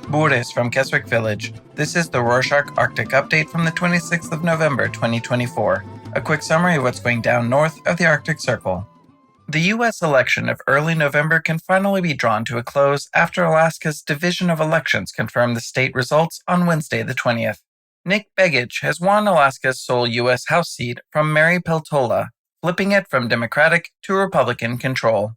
Boris from Keswick Village. This is the Rorschach Arctic Update from the 26th of November 2024. A quick summary of what's going down north of the Arctic Circle. The U.S. election of early November can finally be drawn to a close after Alaska's Division of Elections confirmed the state results on Wednesday the 20th. Nick Begich has won Alaska's sole U.S. House seat from Mary Peltola, flipping it from Democratic to Republican control.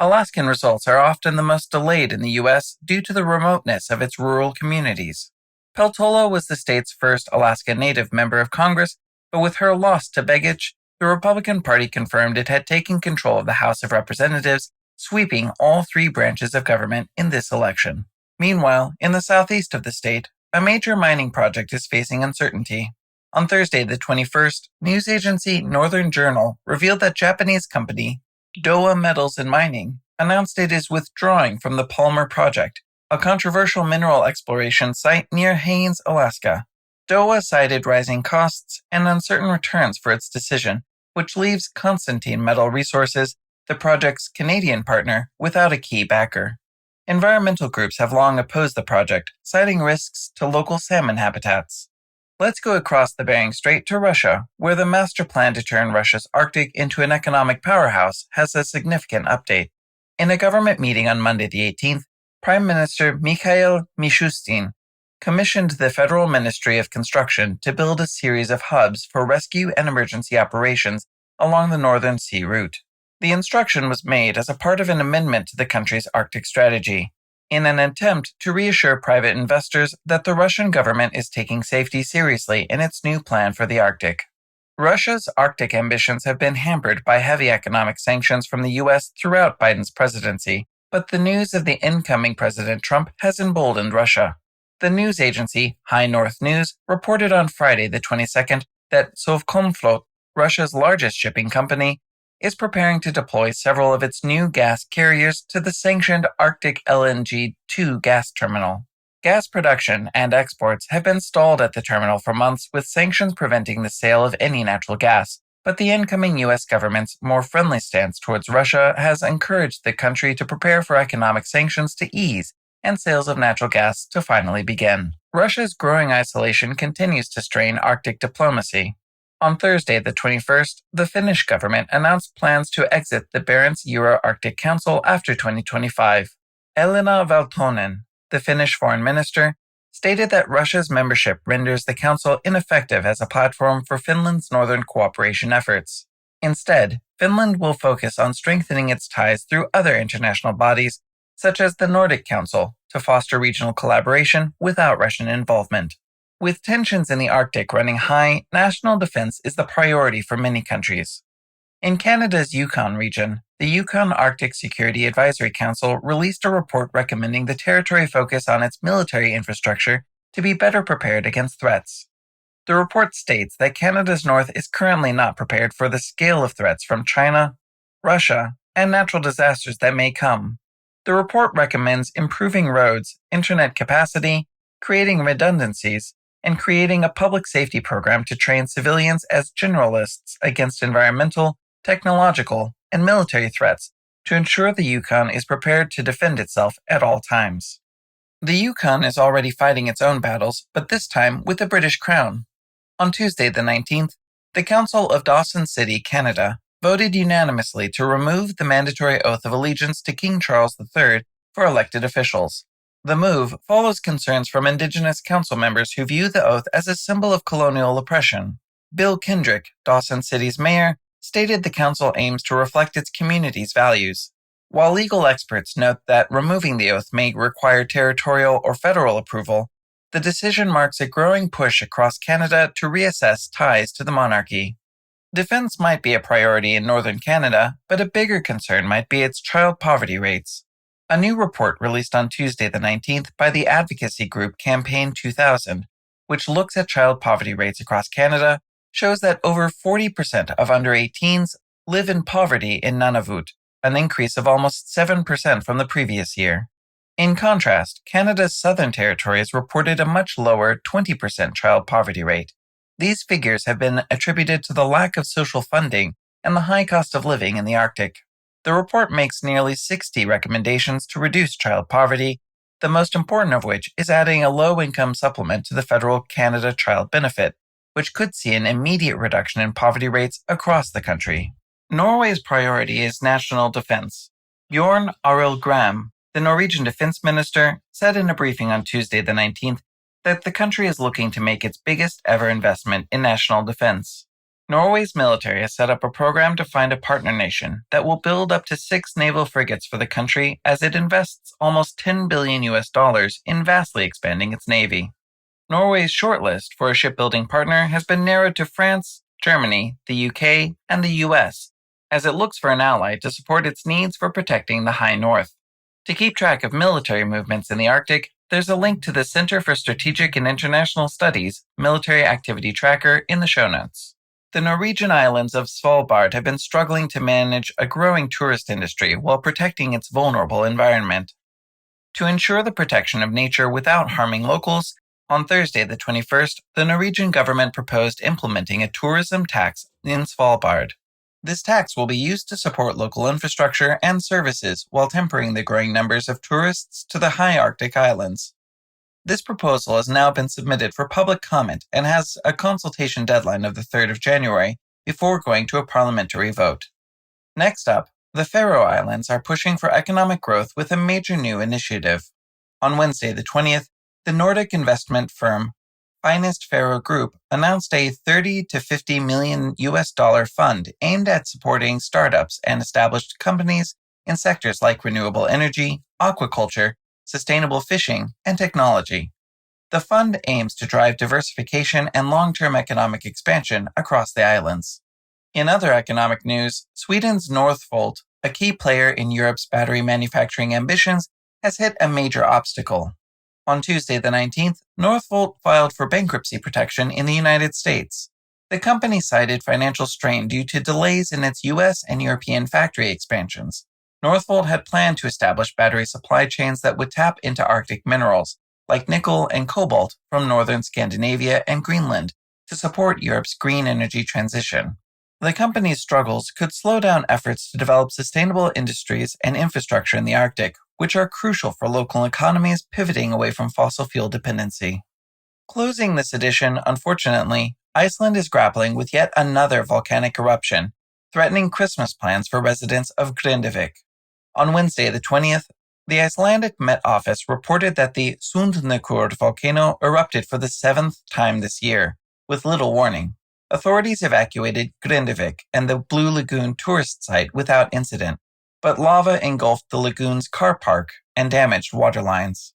Alaskan results are often the most delayed in the U.S. due to the remoteness of its rural communities. Peltola was the state's first Alaska Native member of Congress, but with her loss to Begich, the Republican Party confirmed it had taken control of the House of Representatives, sweeping all three branches of government in this election. Meanwhile, in the southeast of the state, a major mining project is facing uncertainty. On Thursday the 21st, news agency Northern Journal revealed that Japanese company Dowa Metals and Mining announced it is withdrawing from the Palmer Project, a controversial mineral exploration site near Haines, Alaska. Dowa cited rising costs and uncertain returns for its decision, which leaves Constantine Metal Resources, the project's Canadian partner, without a key backer. Environmental groups have long opposed the project, citing risks to local salmon habitats. Let's go across the Bering Strait to Russia, where the master plan to turn Russia's Arctic into an economic powerhouse has a significant update. In a government meeting on Monday the 18th, Prime Minister Mikhail Mishustin commissioned the Federal Ministry of Construction to build a series of hubs for rescue and emergency operations along the Northern Sea route. The instruction was made as a part of an amendment to the country's Arctic strategy, in an attempt to reassure private investors that the Russian government is taking safety seriously in its new plan for the Arctic. Russia's Arctic ambitions have been hampered by heavy economic sanctions from the U.S. throughout Biden's presidency, but the news of the incoming President Trump has emboldened Russia. The news agency High North News reported on Friday the 22nd that Sovcomflot, Russia's largest shipping company, is preparing to deploy several of its new gas carriers to the sanctioned Arctic LNG 2 gas terminal. Gas production and exports have been stalled at the terminal for months, with sanctions preventing the sale of any natural gas, but the incoming U.S. government's more friendly stance towards Russia has encouraged the country to prepare for economic sanctions to ease and sales of natural gas to finally begin. Russia's growing isolation continues to strain Arctic diplomacy. On Thursday the 21st, the Finnish government announced plans to exit the Barents Euro-Arctic Council after 2025. Elina Valtonen, the Finnish foreign minister, stated that Russia's membership renders the council ineffective as a platform for Finland's northern cooperation efforts. Instead, Finland will focus on strengthening its ties through other international bodies, such as the Nordic Council, to foster regional collaboration without Russian involvement. With tensions in the Arctic running high, national defense is the priority for many countries. In Canada's Yukon region, the Yukon Arctic Security Advisory Council released a report recommending the territory focus on its military infrastructure to be better prepared against threats. The report states that Canada's north is currently not prepared for the scale of threats from China, Russia, and natural disasters that may come. The report recommends improving roads, internet capacity, creating redundancies, and creating a public safety program to train civilians as generalists against environmental, technological, and military threats to ensure the Yukon is prepared to defend itself at all times. The Yukon is already fighting its own battles, but this time with the British Crown. On Tuesday the 19th, the Council of Dawson City, Canada, voted unanimously to remove the mandatory oath of allegiance to King Charles III for elected officials. The move follows concerns from Indigenous council members who view the oath as a symbol of colonial oppression. Bill Kendrick, Dawson City's mayor, stated the council aims to reflect its community's values. While legal experts note that removing the oath may require territorial or federal approval, the decision marks a growing push across Canada to reassess ties to the monarchy. Defense might be a priority in northern Canada, but a bigger concern might be its child poverty rates. A new report released on Tuesday the 19th by the advocacy group Campaign 2000, which looks at child poverty rates across Canada, shows that over 40% of under-18s live in poverty in Nunavut, an increase of almost 7% from the previous year. In contrast, Canada's Southern Territories reported a much lower 20% child poverty rate. These figures have been attributed to the lack of social funding and the high cost of living in the Arctic. The report makes nearly 60 recommendations to reduce child poverty, the most important of which is adding a low-income supplement to the federal Canada Child Benefit, which could see an immediate reduction in poverty rates across the country. Norway's priority is national defense. Bjorn Arild Gram, the Norwegian defense minister, said in a briefing on Tuesday the 19th that the country is looking to make its biggest ever investment in national defense. Norway's military has set up a program to find a partner nation that will build up to 6 naval frigates for the country as it invests almost $10 billion in vastly expanding its navy. Norway's shortlist for a shipbuilding partner has been narrowed to France, Germany, the UK, and the US, as it looks for an ally to support its needs for protecting the high north. To keep track of military movements in the Arctic, there's a link to the Center for Strategic and International Studies Military Activity Tracker in the show notes. The Norwegian islands of Svalbard have been struggling to manage a growing tourist industry while protecting its vulnerable environment. To ensure the protection of nature without harming locals, on Thursday the 21st, the Norwegian government proposed implementing a tourism tax in Svalbard. This tax will be used to support local infrastructure and services while tempering the growing numbers of tourists to the high Arctic islands. This proposal has now been submitted for public comment and has a consultation deadline of the 3rd of January before going to a parliamentary vote. Next up, the Faroe Islands are pushing for economic growth with a major new initiative. On Wednesday the 20th, the Nordic investment firm Finest Faroe Group announced a $30 to $50 million fund aimed at supporting startups and established companies in sectors like renewable energy, aquaculture, sustainable fishing, and technology. The fund aims to drive diversification and long-term economic expansion across the islands. In other economic news, Sweden's Northvolt, a key player in Europe's battery manufacturing ambitions, has hit a major obstacle. On Tuesday the 19th, Northvolt filed for bankruptcy protection in the United States. The company cited financial strain due to delays in its US and European factory expansions. Northvolt had planned to establish battery supply chains that would tap into Arctic minerals, like nickel and cobalt from northern Scandinavia and Greenland, to support Europe's green energy transition. The company's struggles could slow down efforts to develop sustainable industries and infrastructure in the Arctic, which are crucial for local economies pivoting away from fossil fuel dependency. Closing this edition, unfortunately, Iceland is grappling with yet another volcanic eruption, threatening Christmas plans for residents of Grindavik. On Wednesday the 20th, the Icelandic Met Office reported that the Sundnekur volcano erupted for the 7th time this year, with little warning. Authorities evacuated Grindavik and the Blue Lagoon tourist site without incident, but lava engulfed the lagoon's car park and damaged water lines.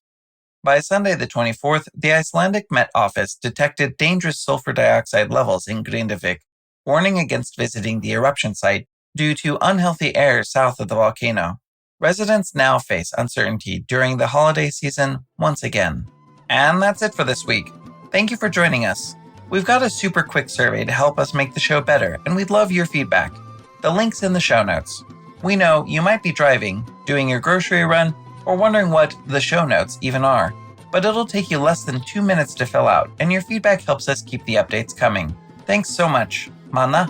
By Sunday the 24th, the Icelandic Met Office detected dangerous sulfur dioxide levels in Grindavik, warning against visiting the eruption site due to unhealthy air south of the volcano. Residents now face uncertainty during the holiday season once again. And that's it for this week. Thank you for joining us. We've got a super quick survey to help us make the show better, and we'd love your feedback. The link's in the show notes. We know you might be driving, doing your grocery run, or wondering what the show notes even are, but it'll take you less than 2 minutes to fill out, and your feedback helps us keep the updates coming. Thanks so much. Manna.